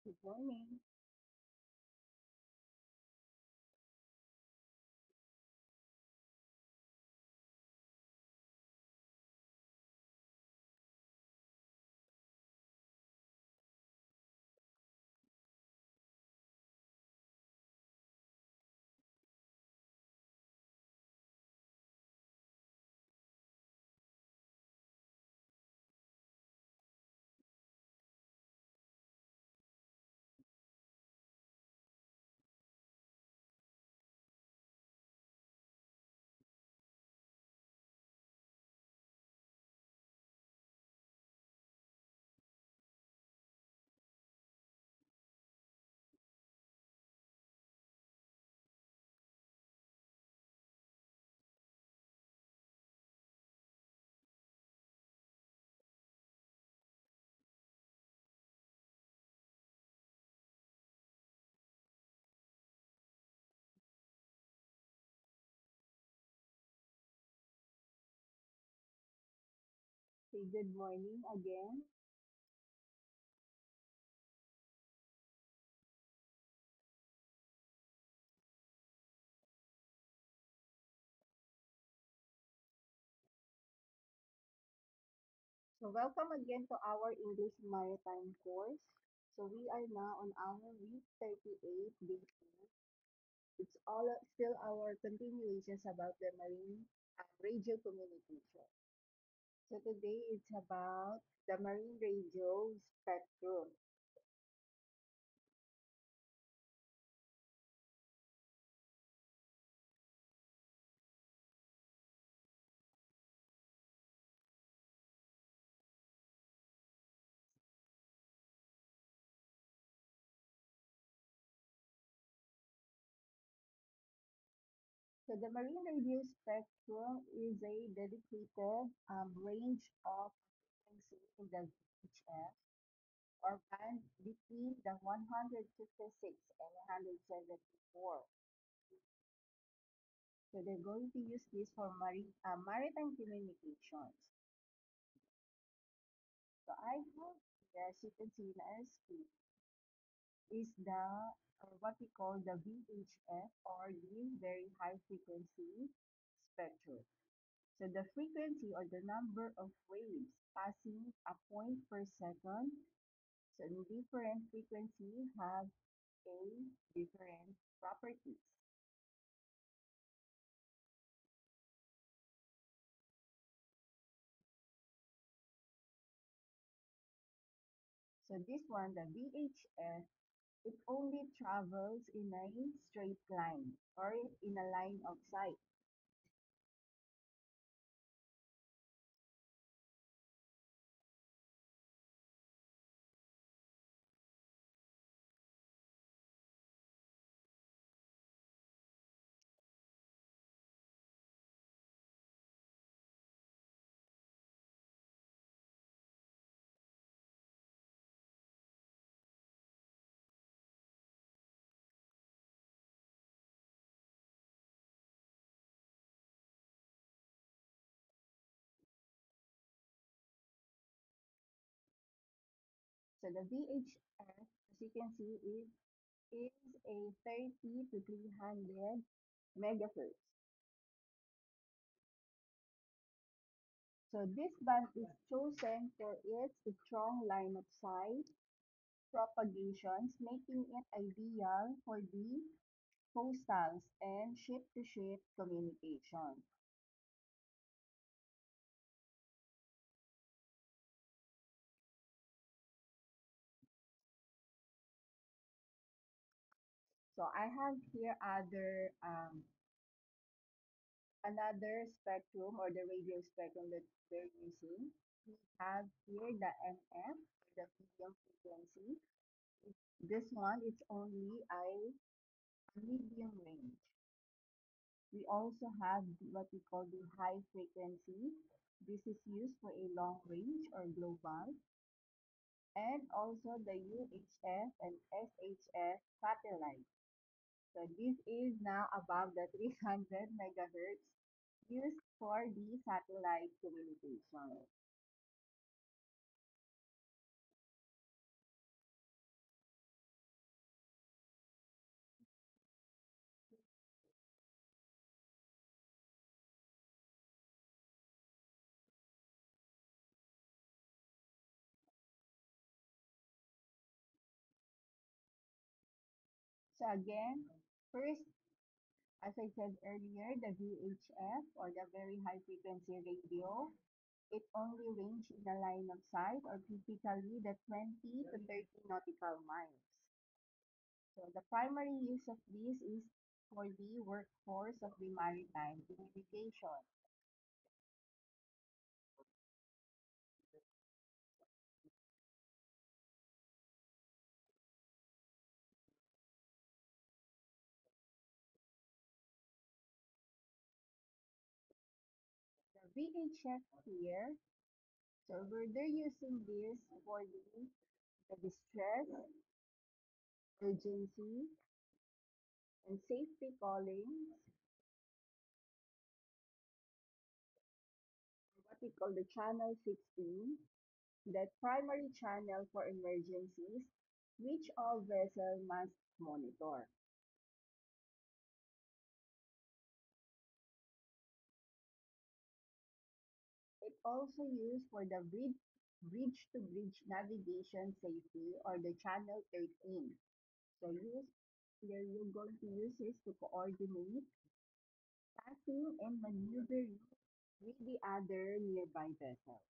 Good morning. Say good morning again. So welcome again to our English Maritime course. So we are now on our week 38, day 2. It's all still our continuations about the marine radio communication. So today it's about the marine radio spectrum. So the marine radio spectrum is a dedicated range of frequency in the VHF or band between the 156 and 174. So they're going to use this for maritime communications. So I have, as you can see in our screen, is the or what we call the VHF or the very high frequency spectrum. So the frequency or the number of waves passing a point per second. So in different frequency have a different properties. So this one, the VHF, it only travels in a straight line or in a line of sight. So the VHF, as you can see, is a 30 to 300 megahertz. So this band is chosen for its strong line of sight propagations, making it ideal for the coastals and ship-to-ship communication. So I have here another spectrum or the radio spectrum that we're using. We have here the MF, the medium frequency. This one it's only a medium range. We also have what we call the high frequency. This is used for a long range or global. And also the UHF and SHF satellite. So this is now above the 300 megahertz used for the satellite communication. So again, first, as I said earlier, the VHF or the very high frequency radio, it only range in the line of sight or typically the 20 to 30 nautical miles. So the primary use of this is for the workforce of the maritime communication. The VHF here, so they're using this for the distress, urgency, and safety callings, what we call the channel 16, that primary channel for emergencies, which all vessels must monitor. It also used for the bridge-to-bridge navigation safety or the channel 13. So you're going to use this to coordinate passing and maneuvering with the other nearby vessels.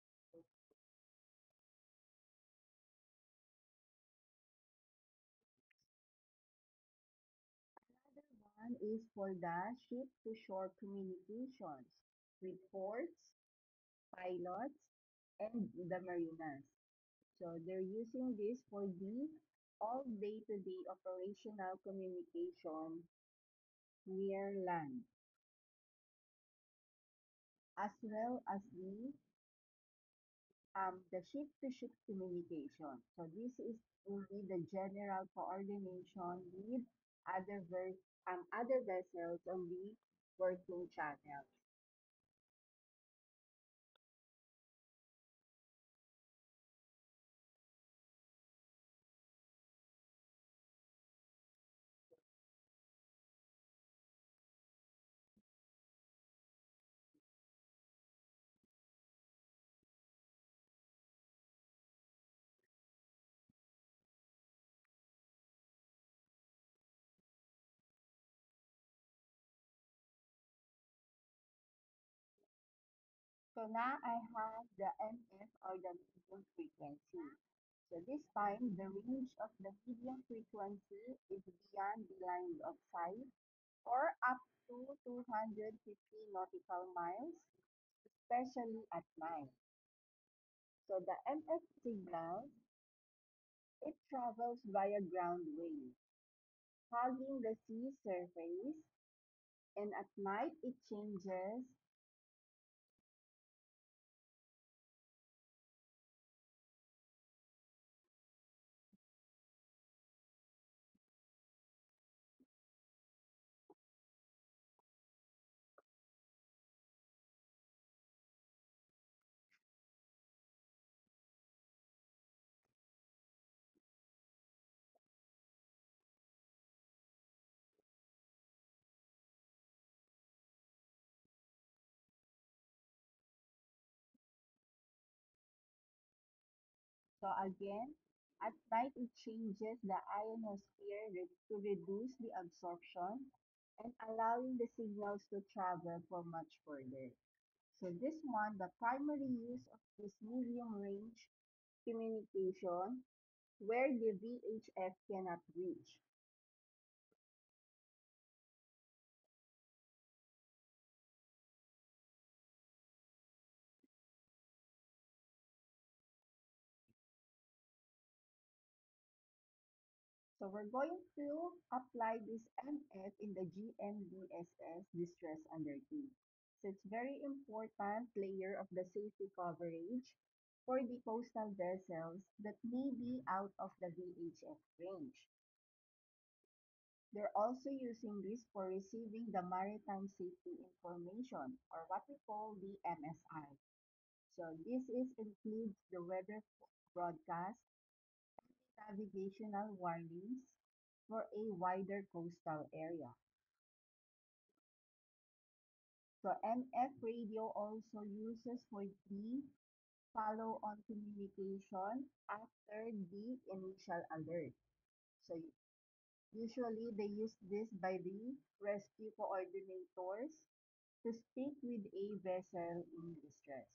Another one is for the ship-to-shore communications with ports, pilots, and the marinas. So they're using this for the all day-to-day operational communication near land, as well as the ship-to-ship communication. So this is only the general coordination with other vessels on the working channels. So now I have the MF or the medium frequency. So this time, the range of the medium frequency is beyond the line of sight or up to 250 nautical miles, especially at night. So the MF signal, it travels via ground waves, hugging the sea surface, and at night it changes. So again, at night it changes the ionosphere to reduce the absorption and allowing the signals to travel for much further. So this one, the primary use of this medium range communication where the VHF cannot reach. So we're going to apply this MF in the GNDSS distress undertake. So it's very important layer of the safety coverage for the coastal vessels that may be out of the VHF range. They're also using this for receiving the maritime safety information or what we call the MSI. So this is includes the weather broadcast, navigational warnings for a wider coastal area. So MF radio also uses for the follow-on communication after the initial alert. So Usually, they use this by the rescue coordinators to speak with a vessel in distress.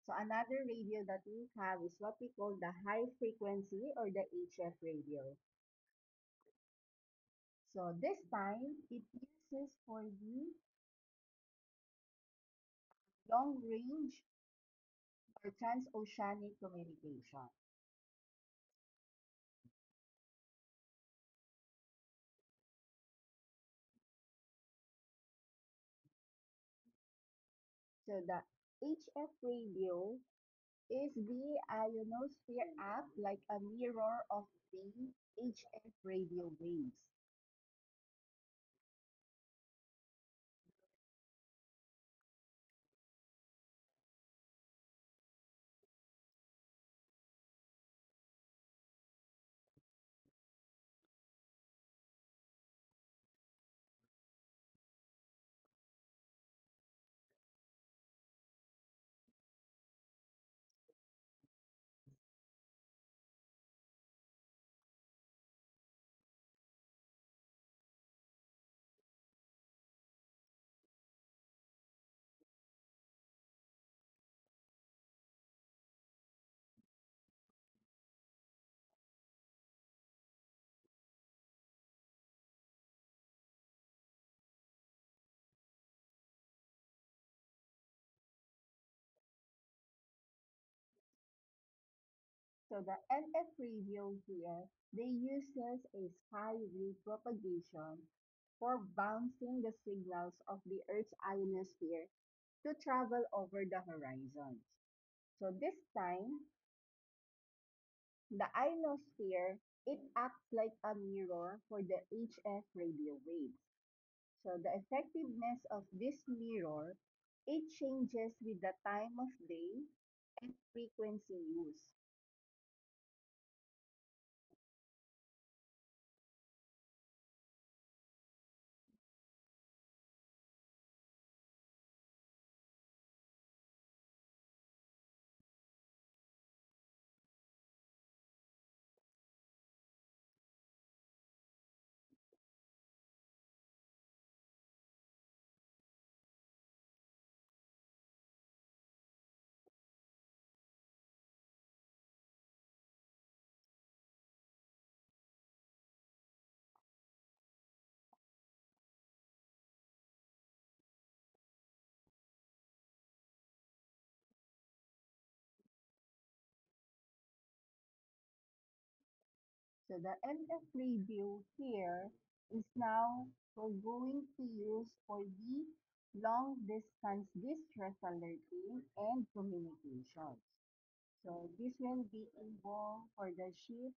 So another radio that we have is what we call the high frequency or the HF radio. So this time it uses for the long range or transoceanic communication. So the HF radio is the ionosphere act like a mirror of the HF radio waves. So the NF radio here, they uses a skywave propagation for bouncing the signals of the Earth's ionosphere to travel over the horizons. So this time, the ionosphere, it acts like a mirror for the HF radio waves. So the effectiveness of this mirror, it changes with the time of day and frequency used. So the NF radio here is now we're going to use for the long distance distress alerting and communications. So this will be involved for the ships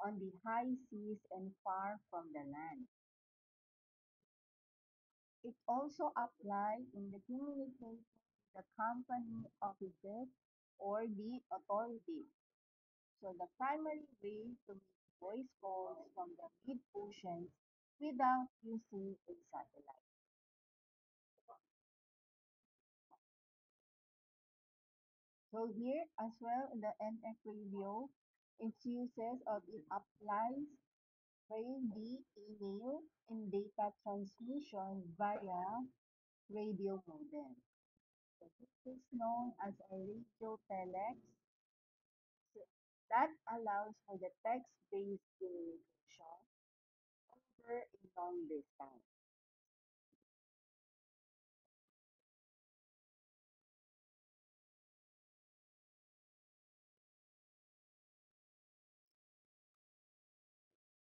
on the high seas and far from the land. It also applies in the communication with the company offices or the authority. So the primary way to make voice calls from the mid-oceans without using a satellite. So here as well in the NF radio, its uses of it applies via the email and data transmission via radio modem. So this is known as a radio telex that allows for the text-based communication over a long distance.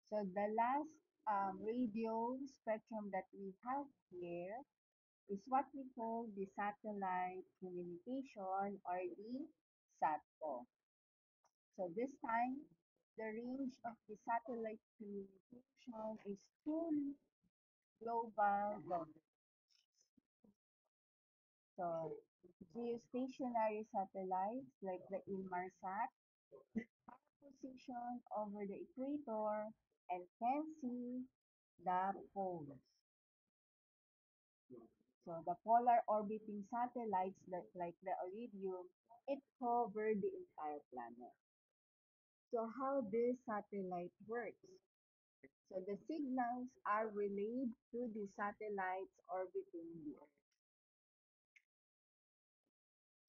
So the last radio spectrum that we have here is what we call the satellite communication or the SATCO. So this time, the range of the satellite communication is truly global coverage. So geostationary satellites like the Inmarsat position over the equator and can see the poles. So the polar orbiting satellites that like the Iridium, it covered the entire planet. So how this satellite works? So the signals are relayed to the satellites orbiting the Earth.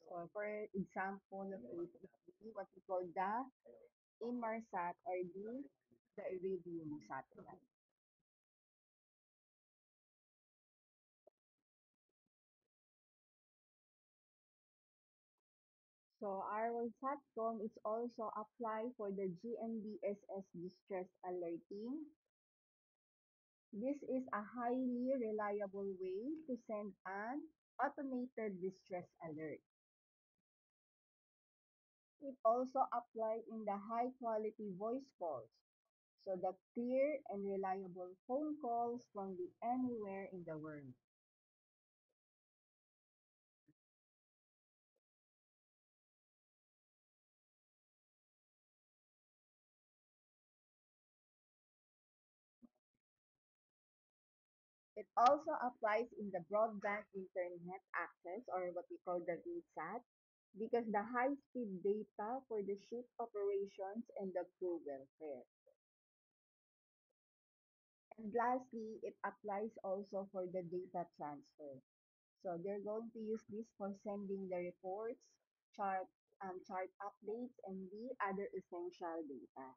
So for example, of it would be what we call the Inmarsat or the Iridium satellite. So our SATCOM is also applied for the GNDSS distress alerting. This is a highly reliable way to send an automated distress alert. It also applies in the high quality voice calls, so the clear and reliable phone calls from the anywhere in the world. It also applies in the broadband internet access or what we call the VSAT because the high-speed data for the ship operations and the crew welfare. And lastly, it applies also for the data transfer. So they're going to use this for sending the reports, chart, chart updates, and the other essential data.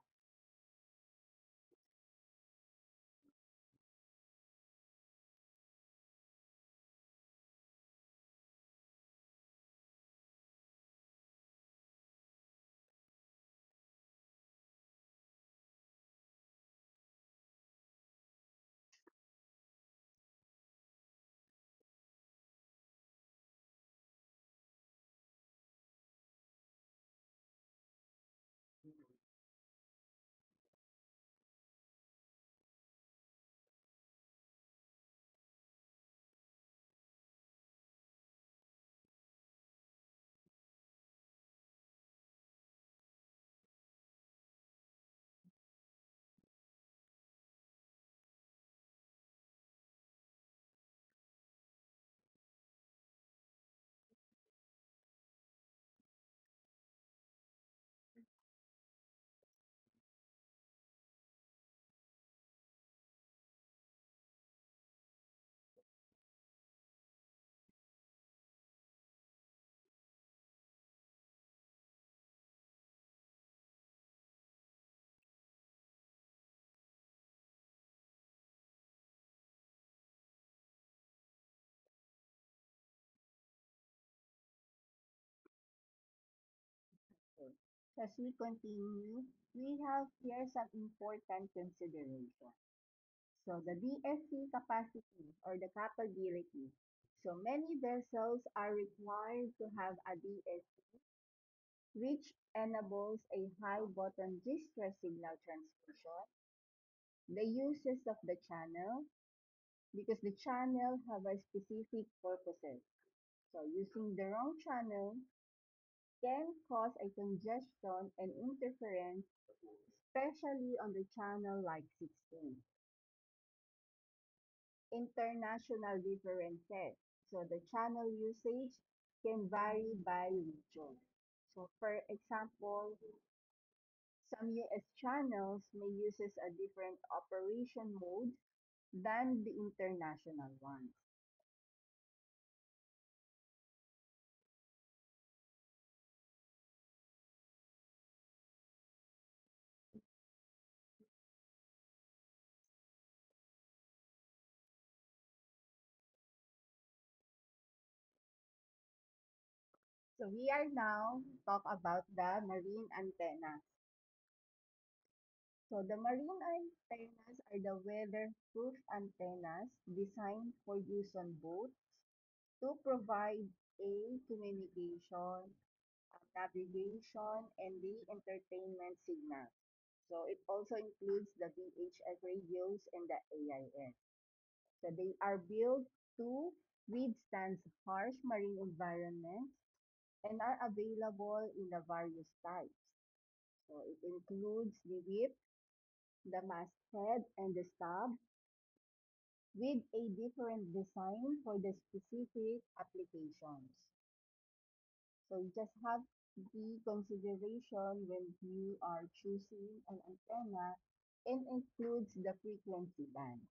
So as we continue, we have here some important consideration. So the DSC capacity or the capability. So many vessels are required to have a DSC which enables a high button distress signal transmission, the uses of the channel, because the channel have a specific purposes. So using the wrong channel can cause a congestion and interference, especially on the channel like 16. International differences. So the channel usage can vary by region. So for example, some US channels may uses a different operation mode than the international ones. So we are now talk about the marine antennas. So the marine antennas are the weatherproof antennas designed for use on boats to provide a communication, navigation, and the entertainment signal. So it also includes the VHF radios and the AIS. So they are built to withstands harsh marine environments, and are available in the various types. So it includes the whip, the masthead, and the stub with a different design for the specific applications. So you just have the consideration when you are choosing an antenna and includes the frequency band.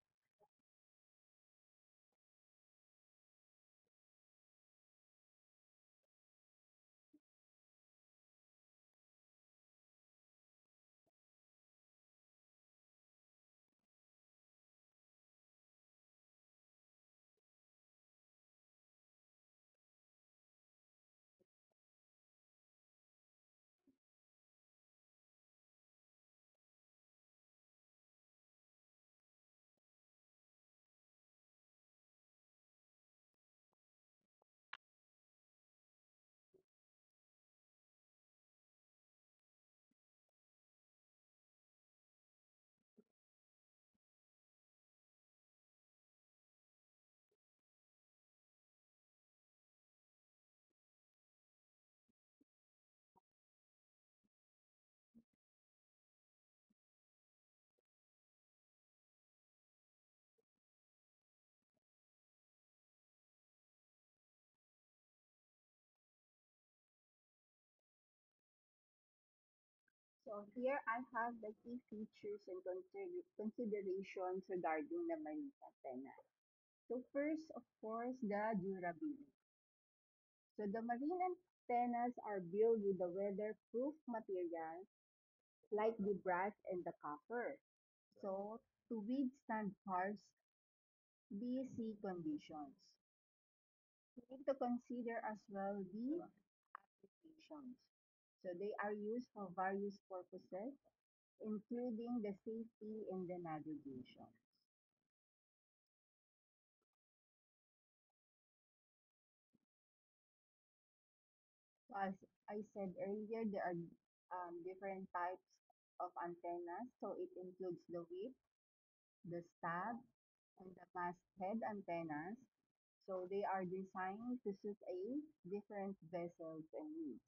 So here I have the key features and considerations regarding the marine antenna. So first, of course, the durability. So the marine antennas are built with the weatherproof material like the brass and the copper. So to withstand harsh BC conditions. We need to consider as well the applications. So they are used for various purposes, including the safety and the navigation. So as I said earlier, there are different types of antennas. So it includes the whip, the stab, and the masthead antennas. So they are designed to suit a different vessels and needs.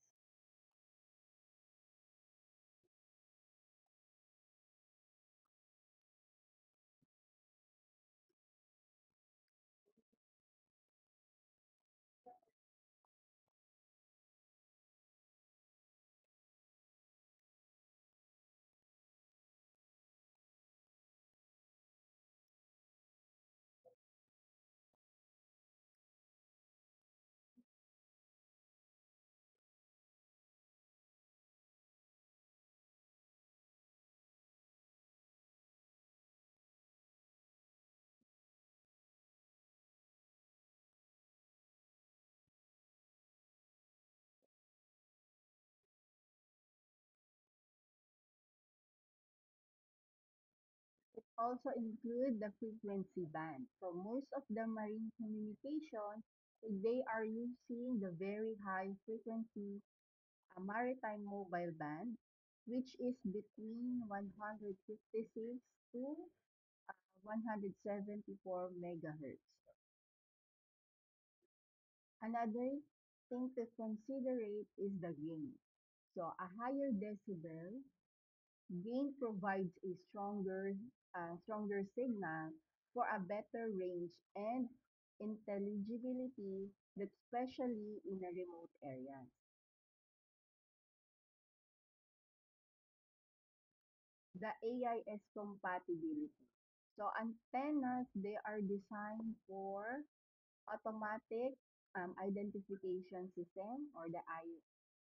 It also includes the frequency band. So most of the marine communication, they are using the very high frequency maritime mobile band, which is between 156 to 174 megahertz. Another thing to consider is the gain. So a higher decibel gain provides a stronger signal for a better range and intelligibility, especially in a remote areas. The AIS compatibility. So antennas, they are designed for automatic identification system or the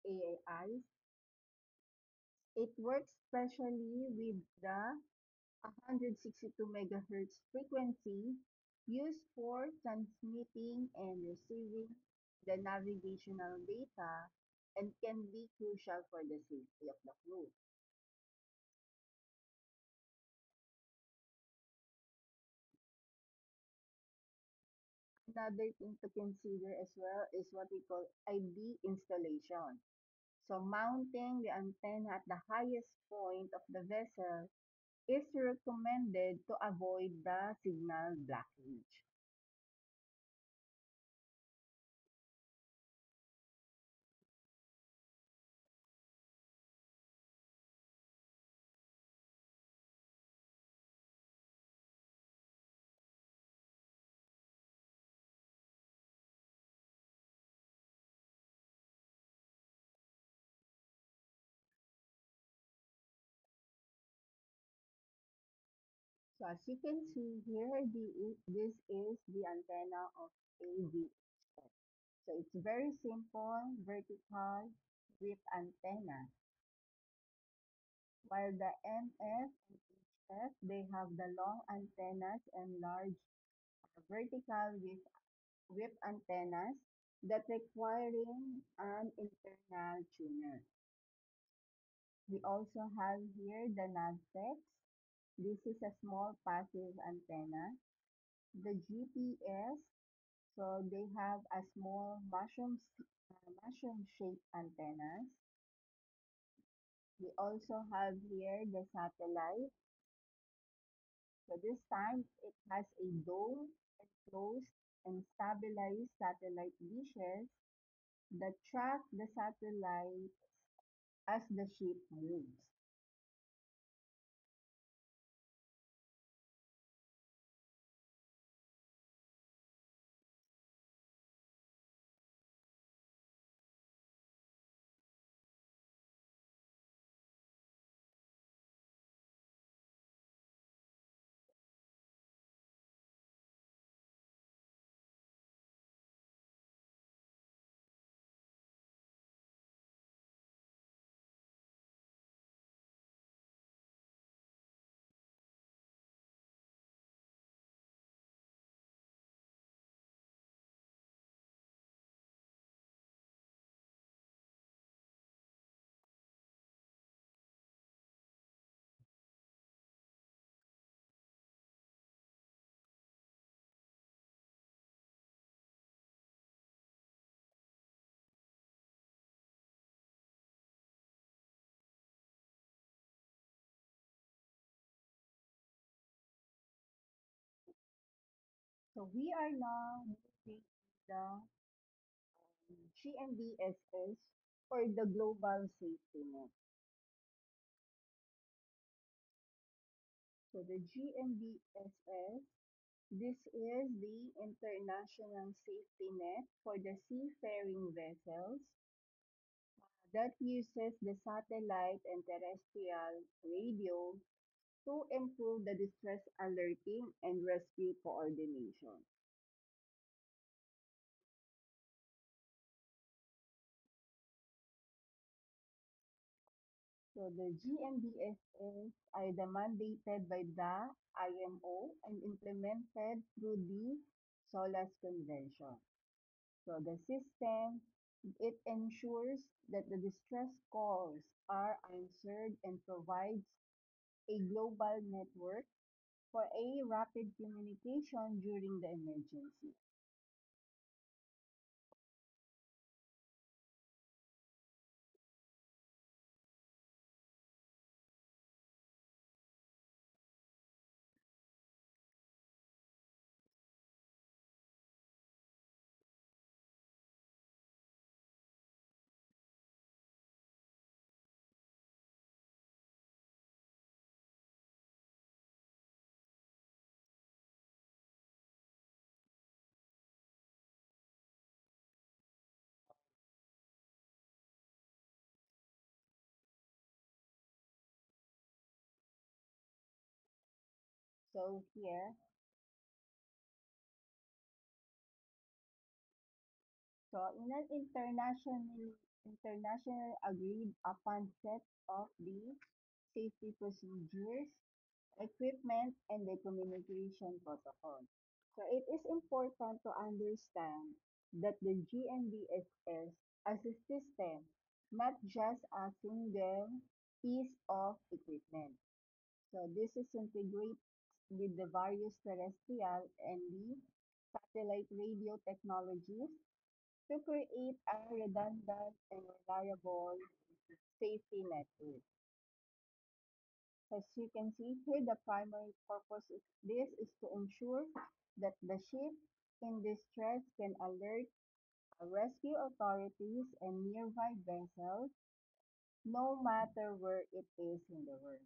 AIs. It works especially with the 162 megahertz frequency used for transmitting and receiving the navigational data and can be crucial for the safety of the crew. Another thing to consider as well is what we call IB installation. So mounting the antenna at the highest point of the vessel is recommended to avoid the signal blockage. So as you can see here, this is the antenna of AVHF. So it's very simple, vertical whip antenna. While the MF and HF, they have the long antennas and large vertical whip antennas that requiring an internal tuner. We also have here the NAVTEX. This is a small passive antenna. The GPS, so they have a small mushroom-shaped antennas. We also have here the satellite. So this time it has a dome enclosed and stabilized satellite dishes that track the satellite as the ship moves. So we are now moving to the GMBSS or the Global Safety Net. So the GMBSS, this is the international safety net for the seafaring vessels that uses the satellite and terrestrial radio to improve the distress alerting and rescue coordination. So the GMBSS are the mandated by the IMO and implemented through the SOLAS Convention. So the system, it ensures that the distress calls are answered and provides a global network for a rapid communication during the emergency. So here, so in an international agreed upon set of the safety procedures, equipment, and the communication protocol. So it is important to understand that the GMBSS as a system, not just a single piece of equipment. So this is integrated with the various terrestrial and the satellite radio technologies to create a redundant and reliable safety network. As you can see here, the primary purpose of this is to ensure that the ship in distress can alert rescue authorities and nearby vessels no matter where it is in the world.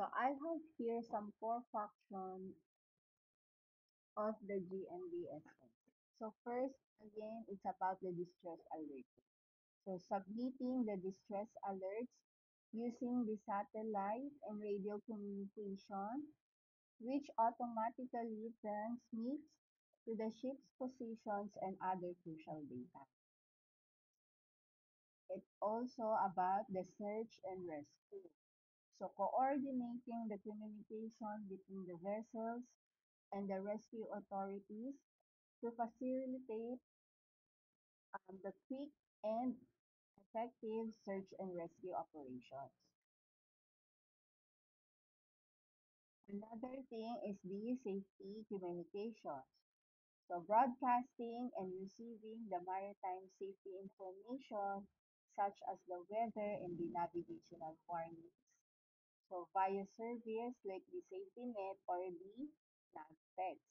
So I have here some core function of the GMBSS. So first, again, it's about the distress alert. So submitting the distress alerts using the satellite and radio communication, which automatically transmits to the ship's positions and other crucial data. It's also about the search and rescue. So coordinating the communication between the vessels and the rescue authorities to facilitate the quick and effective search and rescue operations. Another thing is the safety communications. So broadcasting and receiving the maritime safety information such as the weather and the navigational warnings. So via service like the safety net or the NAVTEX.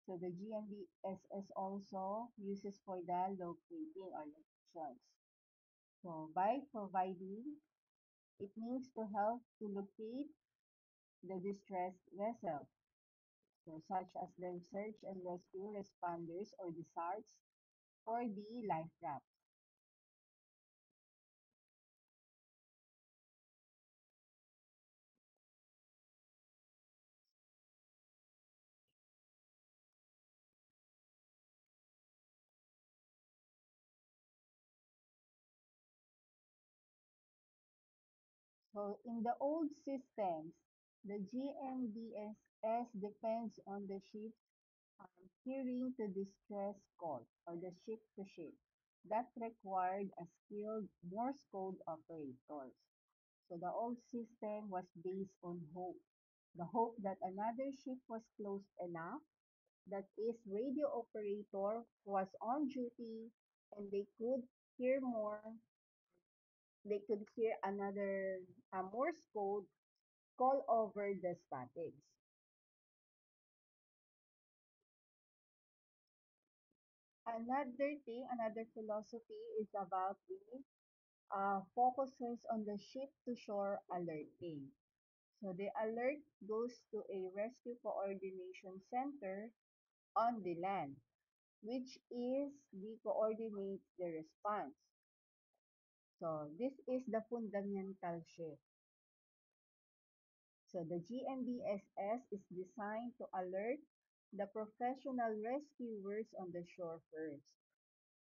So the GMBSS also uses for the locating or locations. So by providing, it means to help to locate the distressed vessel. So such as the search and rescue responders or the SARS for the life raft. So in the old systems, the GMDSS depends on the ship's hearing to distress call or the ship to ship. That required a skilled Morse code operators. So the old system was based on hope. The hope that another ship was close enough, that is radio operator was on duty and hear more, they could hear another Morse code call over the statics. Another philosophy is about the focuses on the ship-to-shore alerting. So the alert goes to a rescue coordination center on the land, which is the coordinates the response. So this is the fundamental shift. So the GMBSS is designed to alert the professional rescuers on the shore first,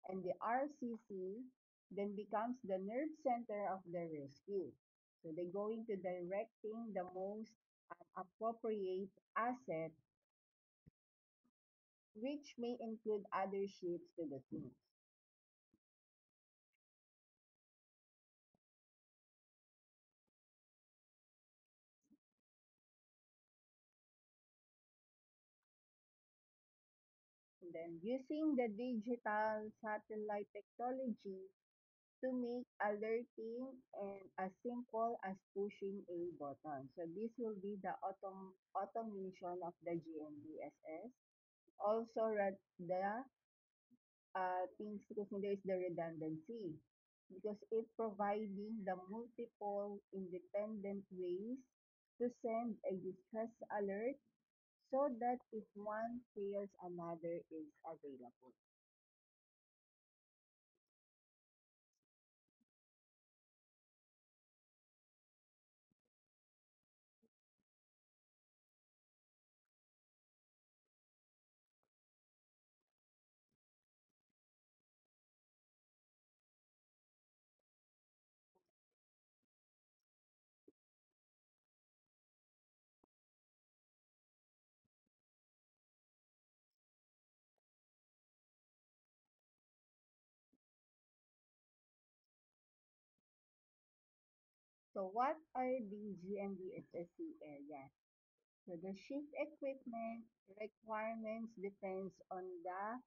and the RCC then becomes the nerve center of the rescue. So they go into directing the most appropriate asset, which may include other ships to the team. And then using the digital satellite technology to make alerting and as simple as pushing a button. So this will be the automation of the GMBSS. Also, the things because there is the redundancy because it providing the multiple independent ways to send a distress alert so that if one fails, another is available. So what are the GMBSSC areas? So the shift equipment requirements depends on the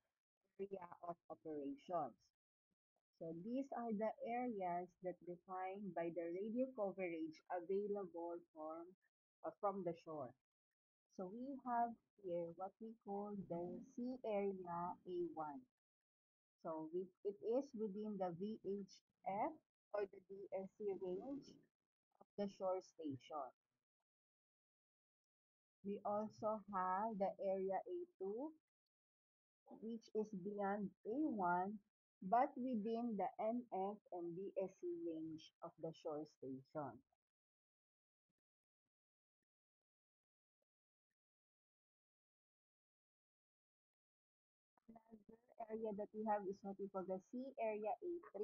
area of operations. So these are the areas that defined by the radio coverage available from the shore. So we have here what we call the Sea Area A1. So it is within the VHF. or the DSC range of the shore station. We also have the Area A2, which is beyond A1 but within the NF and DSC range of the shore station. Another area that we have is what we call the Sea Area A3.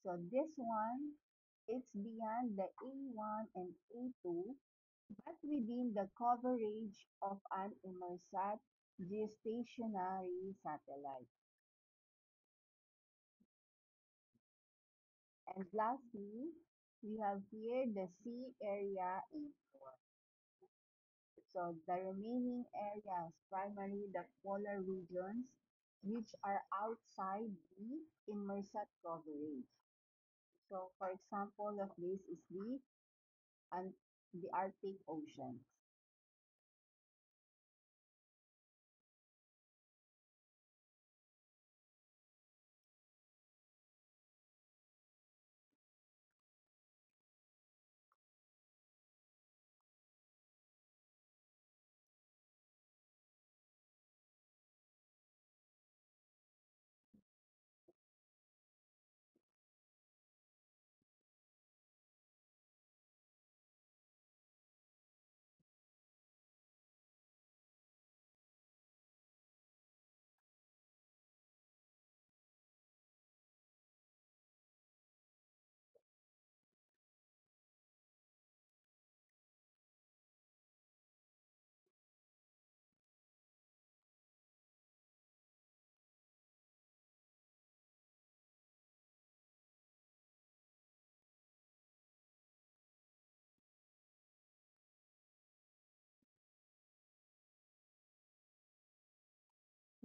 So this one, it's beyond the A1 and A2 but within the coverage of an Inmarsat geostationary satellite. And lastly, we have here the Sea Area A4. So the remaining areas, primarily the polar regions, which are outside the Inmarsat coverage. So for example of this is and the Arctic Oceans.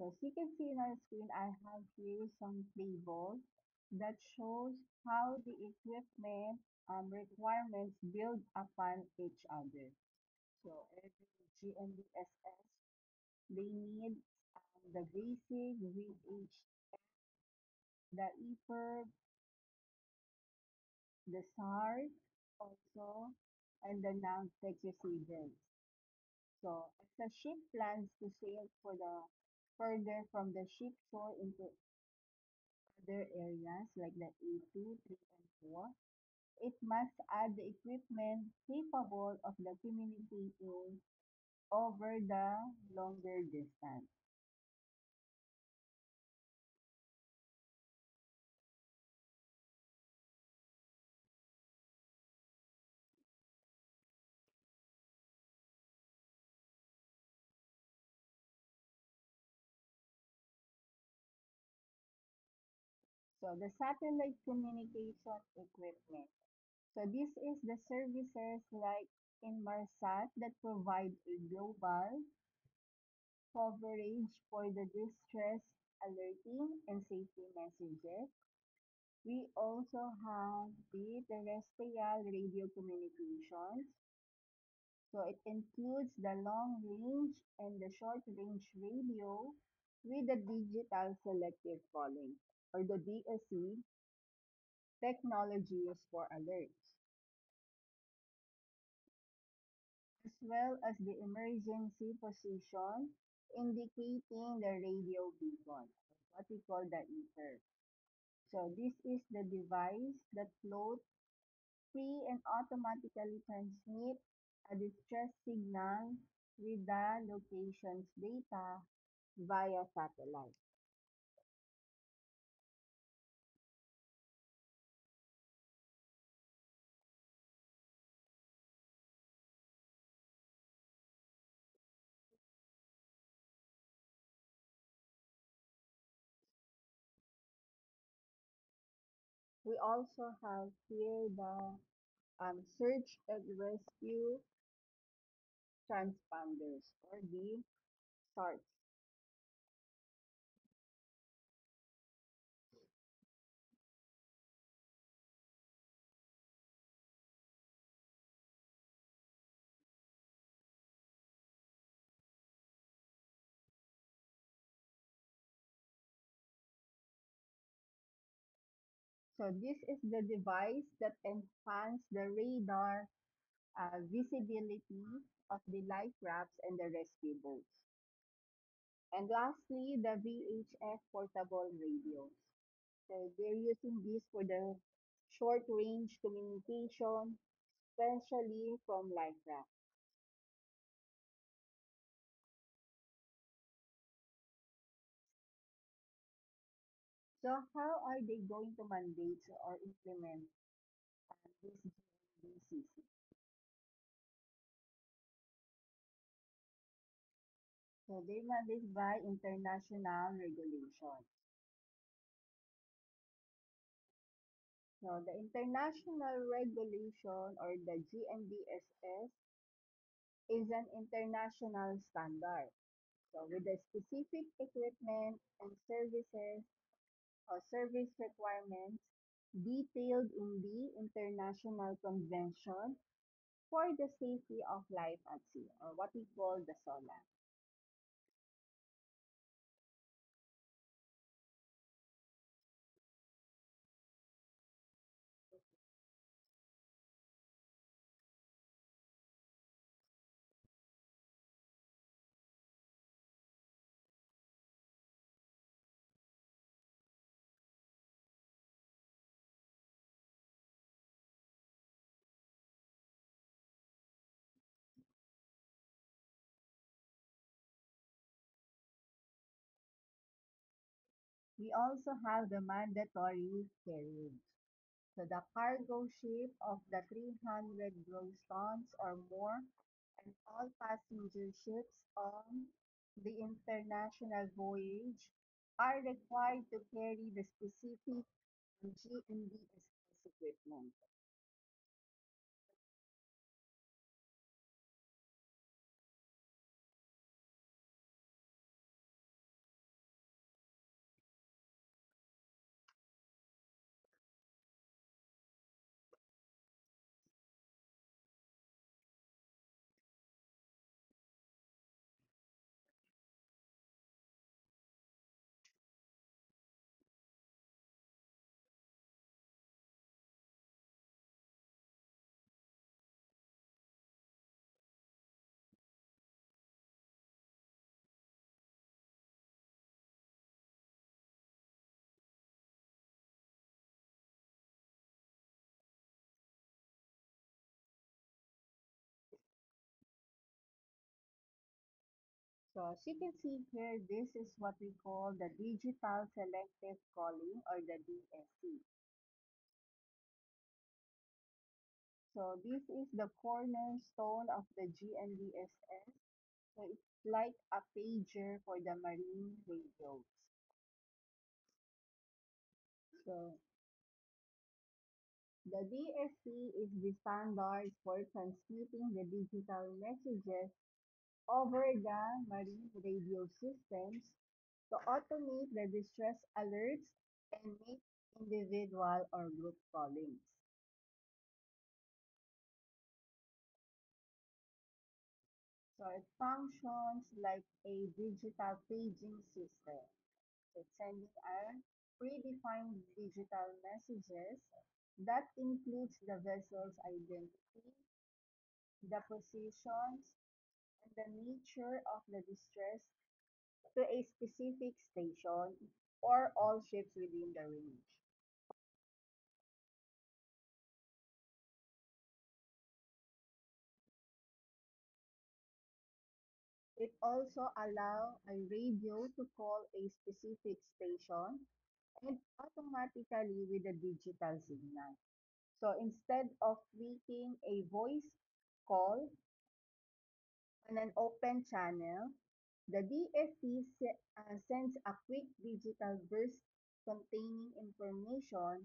So as you can see in our screen, I have here some tables that shows how the equipment requirements build upon each other. So every GNDSS, they need the basic VH, the EPIRB, the SARS also, and the non-text receivers. So as the ship plans to sail for the further from the ship shore into other areas like the A2, 3, and 4, it must add the equipment capable of the communicating over the longer distance. So the satellite communication equipment. So this is the services like Inmarsat that provide a global coverage for the distress alerting and safety messages. We also have the terrestrial radio communications. So it includes the long range and the short range radio with the digital selective calling or the DSC technology used for alerts, as well as the emergency position indicating the radio beacon, what we call the ether. So this is the device that floats free and automatically transmit a distress signal with the location's data via satellite. We also have here the search and rescue transponders or the SARTs. So this is the device that enhance the radar visibility of the life rafts and the rescue boats. And lastly, the VHF portable radios. So they're using this for the short range communication, especially from life rafts. So how are they going to mandate or implement this GNBCC? So they mandate by international regulations. So the international regulation or the GNBSS is an international standard. So with the specific equipment and services or service requirements detailed in the International Convention for the Safety of Life at Sea, or what we call the SOLAS. We also have the mandatory carriage. So the cargo ship of the 300 gross tons or more and all passenger ships on the international voyage are required to carry the specific GNDSS equipment. So as you can see here, this is what we call the digital selective calling or the DSC. So this is the cornerstone of the GNDSS. So it's like a pager for the marine radios. So the DSC is the standard for transmitting the digital messages over the marine radio systems to automate the distress alerts and make individual or group callings. So it functions like a digital paging system. It's sending a predefined digital messages that includes the vessel's identity, the positions, and the nature of the distress to a specific station or all ships within the range. It also allows a radio to call a specific station and automatically with a digital signal. So instead of making a voice call on an open channel, the DSC sends a quick digital burst containing information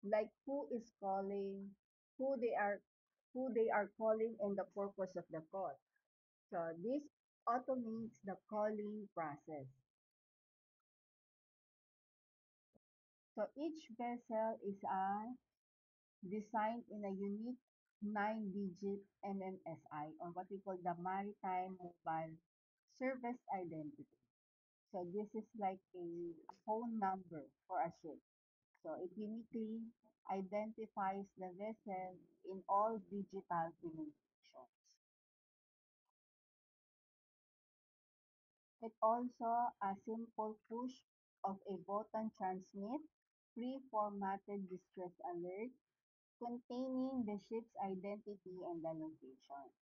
like who is calling, who they are, who they are calling, and the purpose of the call. So this automates the calling process. So each vessel is designed in a unique 9-digit MMSI or what we call the Maritime Mobile Service Identity. So this is like a phone number for a ship. So it uniquely identifies the vessel in all digital communications. It also a simple push of a button transmit pre-formatted distress alert containing the ship's identity and the locations.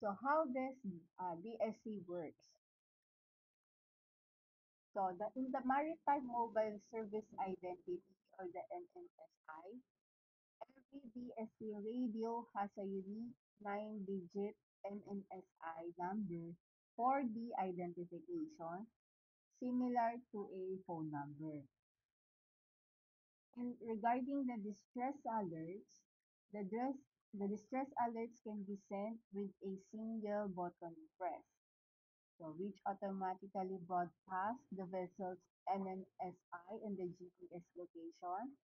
So how does BSC works? So in the Maritime Mobile Service Identity or the MMSI, every BSC radio has a unique 9-digit MMSI number for the identification, similar to a phone number. And regarding the distress alerts, the, dress, the distress alerts can be sent with a single button press, so which automatically broadcasts the vessel's MMSI and the GPS location,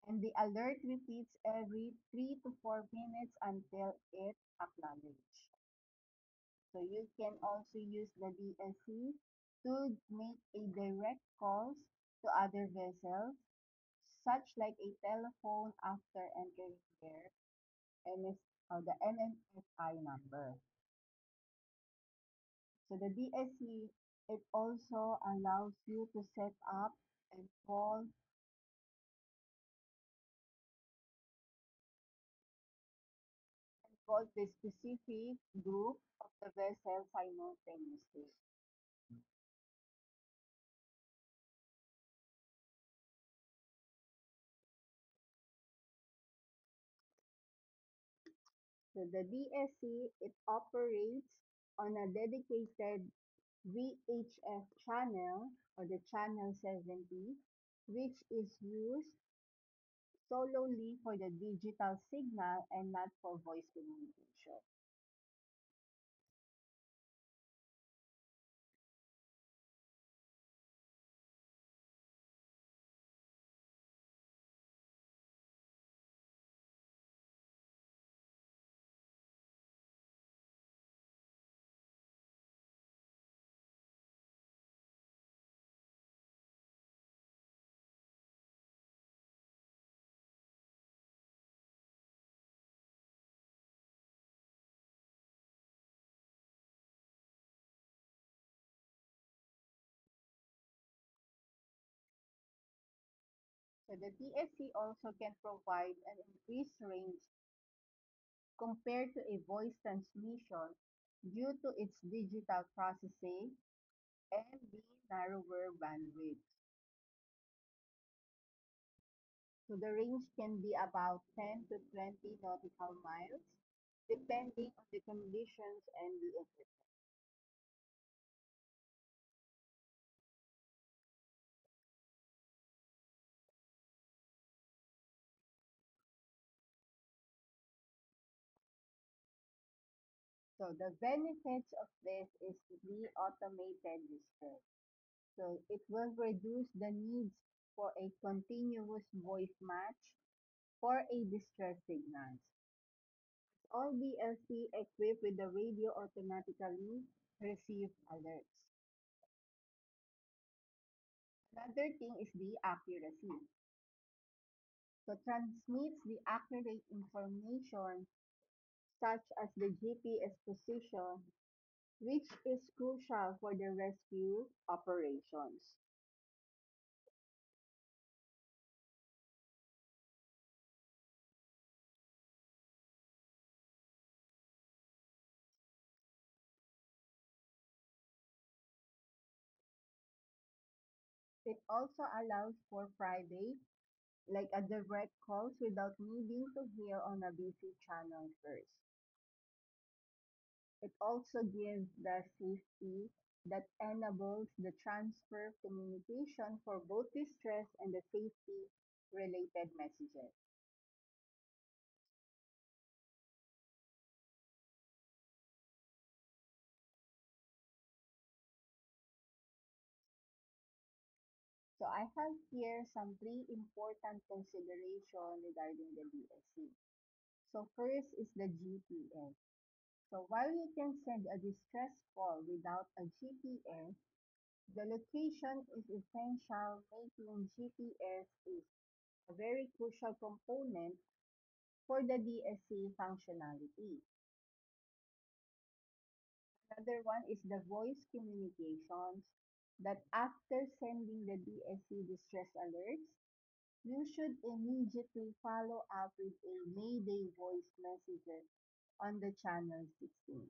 and the alert repeats every 3 to 4 minutes until it acknowledged. So you can also use the DSC to make a direct calls to other vessels, such like a telephone after entering their MS, the MMSI number. So the DSC, it also allows you to set up and call the specific group of the vessel simultaneously. So the DSC, it operates on a dedicated VHF channel or the channel 70, which is used solely for the digital signal and not for voice communication. So the DSC also can provide an increased range compared to a voice transmission due to its digital processing and the narrower bandwidth. So the range can be about 10 to 20 nautical miles, depending on the conditions and the equipment. So the benefits of this is the automated distress. So it will reduce the needs for a continuous voice match for a distress signals. All BLC equipped with the radio automatically receive alerts. Another thing is the accuracy. So transmits the accurate information such as the GPS position, which is crucial for the rescue operations. It also allows for private, like a direct calls without needing to hear on a busy channel first. It also gives the safety that enables the transfer communication for both distress and the safety related messages. So I have here some three important consideration regarding the DSC. So first is the GPS. So while you can send a distress call without a GPS, the location is essential, making GPS is a very crucial component for the DSC functionality. Another one is the voice communications that after sending the DSC distress alerts, you should immediately follow up with a Mayday voice message on the channel 16.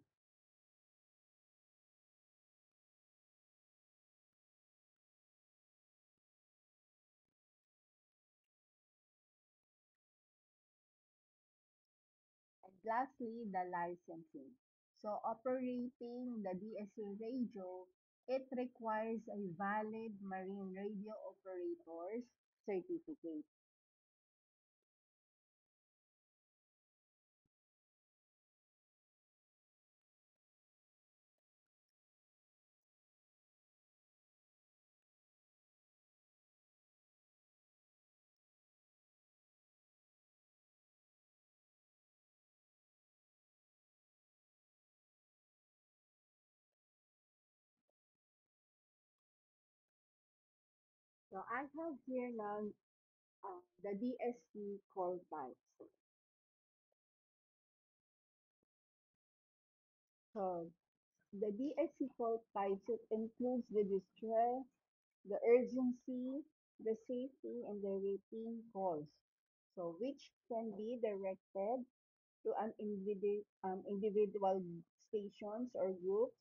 And lastly, the licensing. So operating the DSC radio, it requires a valid marine radio operator's certificate. So I have here now the DSC call types. So the DSC call types, it includes the distress, the urgency, the safety, and the routine calls. So which can be directed to an individual stations or groups.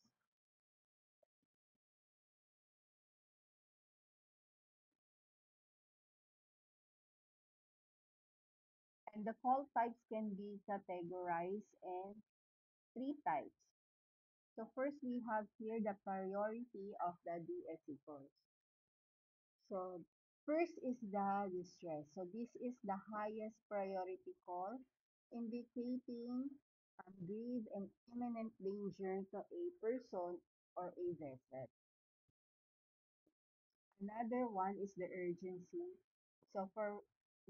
And the call types can be categorized in three types. So first we have here the priority of the DSC calls. So first is the distress. So this is the highest priority call indicating grave and imminent danger to a person or a vessel. Another one is the urgency. So for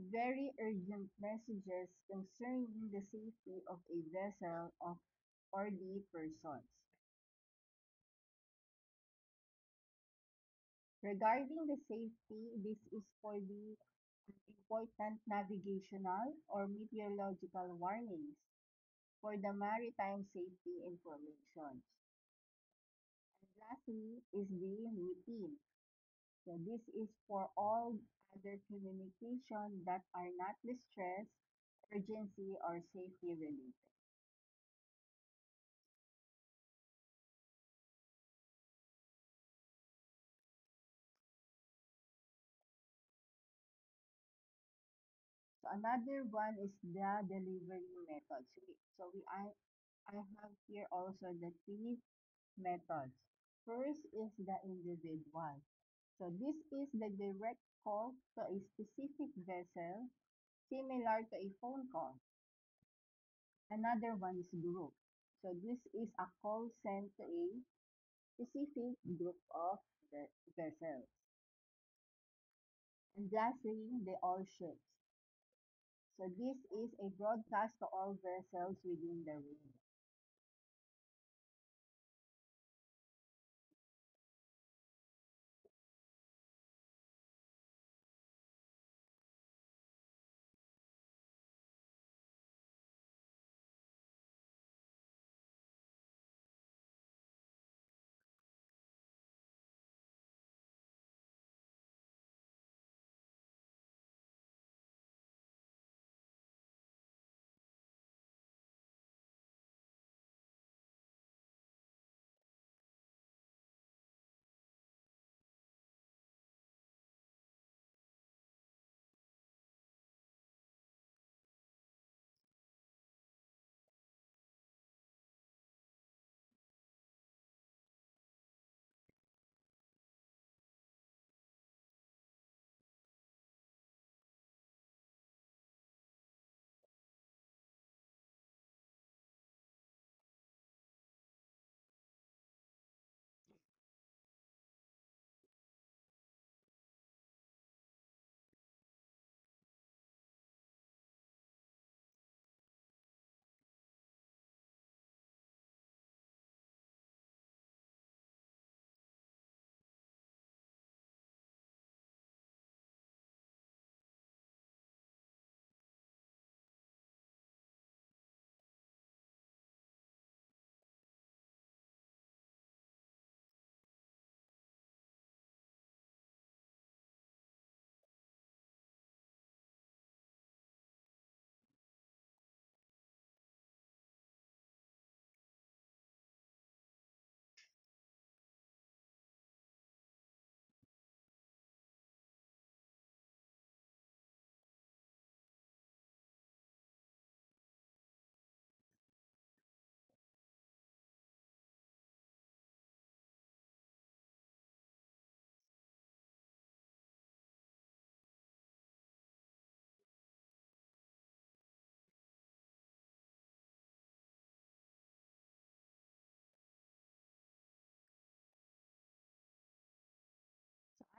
very urgent messages concerning the safety of a vessel of or the persons. Regarding the safety, this is for the important navigational or meteorological warnings for the maritime safety information. And lastly is the routine. So this is for all other communication that are not distress, urgency, or safety related. So another one is the delivery method. I have here also the three methods. First is the individual. So this is the direct call to a specific vessel, similar to a phone call. Another one is group. So this is a call sent to a specific group of vessels. And lastly, the all ships. So this is a broadcast to all vessels within the ring.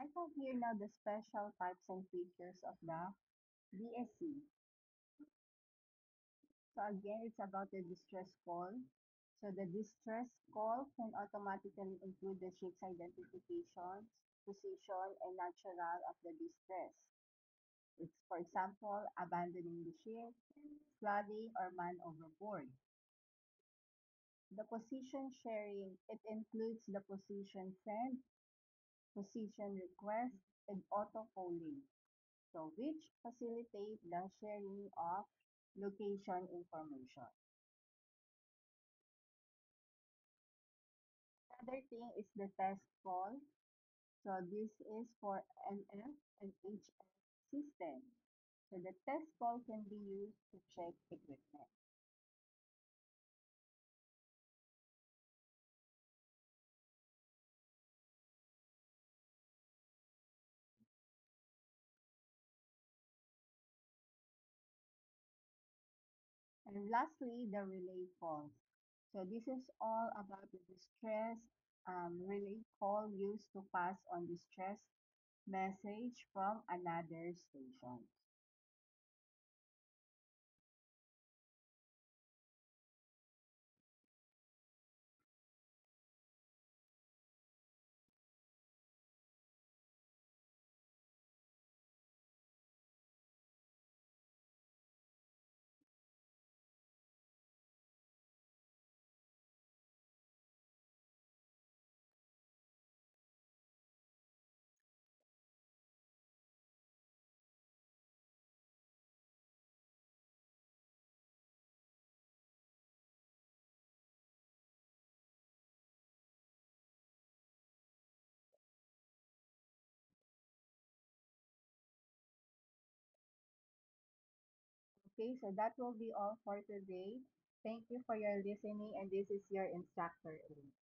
I have here now the special types and features of the DSC. So again, it's about the distress call. So the distress call can automatically include the ship's identifications, position, and natural of the distress. It's, for example, abandoning the ship, flooding, or man overboard. The position sharing, it includes the position sent, position request, and auto polling, so which facilitate the sharing of location information. Another thing is the test call. So this is for NF and HF system. So the test call can be used to check equipment. And lastly, the relay calls. So this is all about the distress relay call used to pass on distress message from another station. Okay, so that will be all for today. Thank you for your listening, and this is your instructor. A.